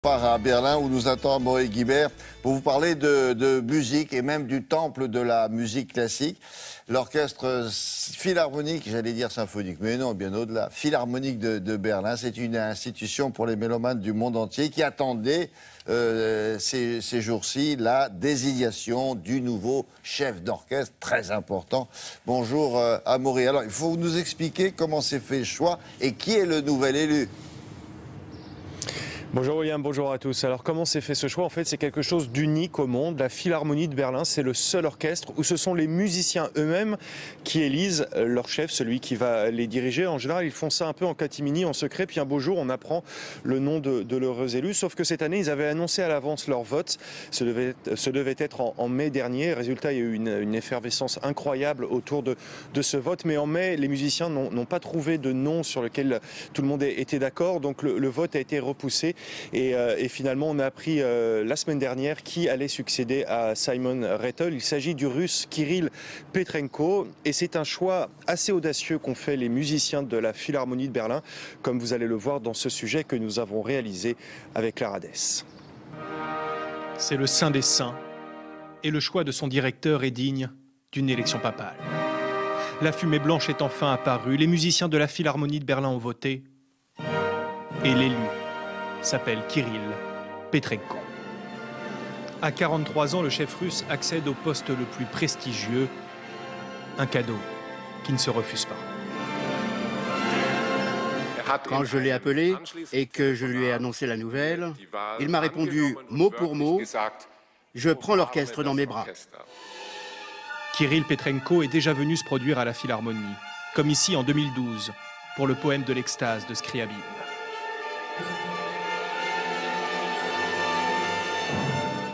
Part à Berlin où nous attend Amaury Guibert pour vous parler de musique et même du temple de la musique classique. L'orchestre philharmonique, j'allais dire symphonique, mais non, bien au-delà, philharmonique de Berlin, c'est une institution pour les mélomanes du monde entier qui attendait ces jours-ci la désignation du nouveau chef d'orchestre, très important. Bonjour Amaury. Alors, il faut nous expliquer comment s'est fait le choix et qui est le nouvel élu. Bonjour William, bonjour à tous. Alors comment s'est fait ce choix? En fait, c'est quelque chose d'unique au monde. La Philharmonie de Berlin, c'est le seul orchestre où ce sont les musiciens eux-mêmes qui élisent leur chef, celui qui va les diriger. En général, ils font ça un peu en catimini, en secret. Puis un beau jour, on apprend le nom de l'heureux élu. Sauf que cette année, ils avaient annoncé à l'avance leur vote. Ce devait être en mai dernier. Résultat, il y a eu une effervescence incroyable autour de ce vote. Mais en mai, les musiciens n'ont pas trouvé de nom sur lequel tout le monde était d'accord. Donc le vote a été repoussé. Et finalement, on a appris la semaine dernière qui allait succéder à Simon Rattle. Il s'agit du russe Kirill Petrenko. Et c'est un choix assez audacieux qu'ont fait les musiciens de la Philharmonie de Berlin, comme vous allez le voir dans ce sujet que nous avons réalisé avec Clara Dess. C'est le saint des saints. Et le choix de son directeur est digne d'une élection papale. La fumée blanche est enfin apparue. Les musiciens de la Philharmonie de Berlin ont voté. Et l'élu s'appelle Kirill Petrenko. À 43 ans, le chef russe accède au poste le plus prestigieux, un cadeau qui ne se refuse pas. Quand je l'ai appelé et que je lui ai annoncé la nouvelle, il m'a répondu mot pour mot « Je prends l'orchestre dans mes bras ». Kirill Petrenko est déjà venu se produire à la Philharmonie, comme ici en 2012, pour le poème de l'extase de Scriabine.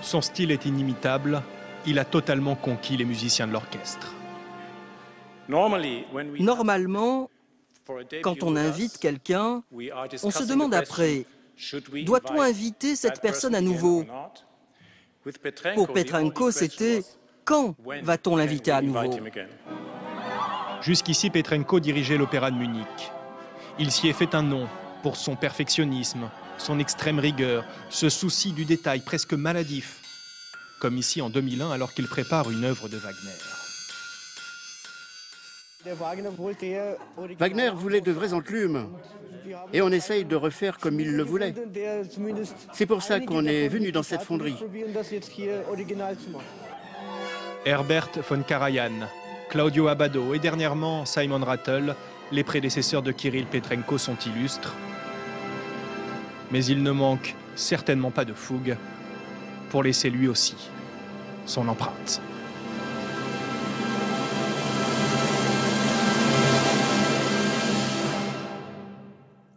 Son style est inimitable, il a totalement conquis les musiciens de l'orchestre. Normalement, quand on invite quelqu'un, on se demande après, doit-on inviter cette personne à nouveau? Pour Petrenko, c'était quand va-t-on l'inviter à nouveau? Jusqu'ici, Petrenko dirigeait l'Opéra de Munich. Il s'y est fait un nom pour son perfectionnisme, son extrême rigueur, ce souci du détail presque maladif, comme ici en 2001 alors qu'il prépare une œuvre de Wagner. Wagner voulait de vraies enclumes et on essaye de refaire comme il le voulait. C'est pour ça qu'on est venu dans cette fonderie. Herbert von Karajan, Claudio Abbado et dernièrement Simon Rattle, les prédécesseurs de Kirill Petrenko sont illustres. Mais il ne manque certainement pas de fougue pour laisser lui aussi son empreinte.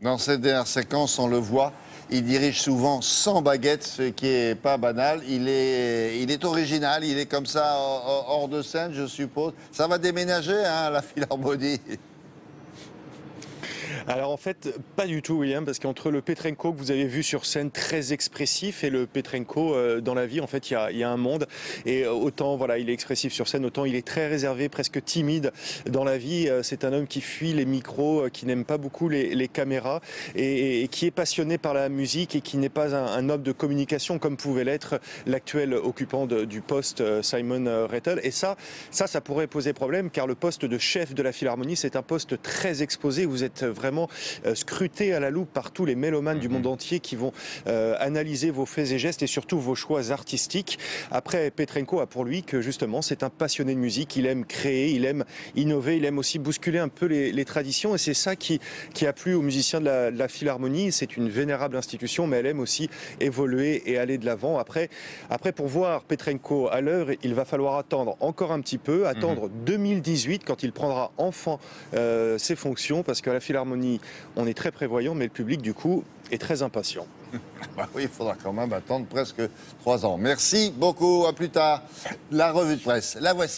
Dans cette dernière séquence, on le voit, il dirige souvent sans baguette, ce qui n'est pas banal. Il est original, il est comme ça hors de scène, je suppose. Ça va déménager, hein, la Philharmonie. Alors en fait, pas du tout William, parce qu'entre le Petrenko que vous avez vu sur scène très expressif et le Petrenko dans la vie, en fait, il y a un monde. Et autant voilà, il est expressif sur scène, autant il est très réservé, presque timide dans la vie. C'est un homme qui fuit les micros, qui n'aime pas beaucoup les caméras et qui est passionné par la musique et qui n'est pas un homme de communication comme pouvait l'être l'actuel occupant du poste Simon Rattle. Et ça pourrait poser problème car le poste de chef de la Philharmonie, c'est un poste très exposé. Vous êtes vraiment scruté à la loupe par tous les mélomanes du monde entier qui vont analyser vos faits et gestes et surtout vos choix artistiques. Après, Petrenko a pour lui que justement c'est un passionné de musique, il aime créer, il aime innover, il aime aussi bousculer un peu les traditions et c'est ça qui a plu aux musiciens de la Philharmonie. C'est une vénérable institution mais elle aime aussi évoluer et aller de l'avant. Après pour voir Petrenko à l'œuvre, il va falloir attendre encore un petit peu, attendre 2018 quand il prendra enfin ses fonctions parce qu'à la Philharmonie on est très prévoyant, mais le public, du coup, est très impatient. Bah oui, il faudra quand même attendre presque 3 ans. Merci beaucoup, à plus tard. La revue de presse, la voici.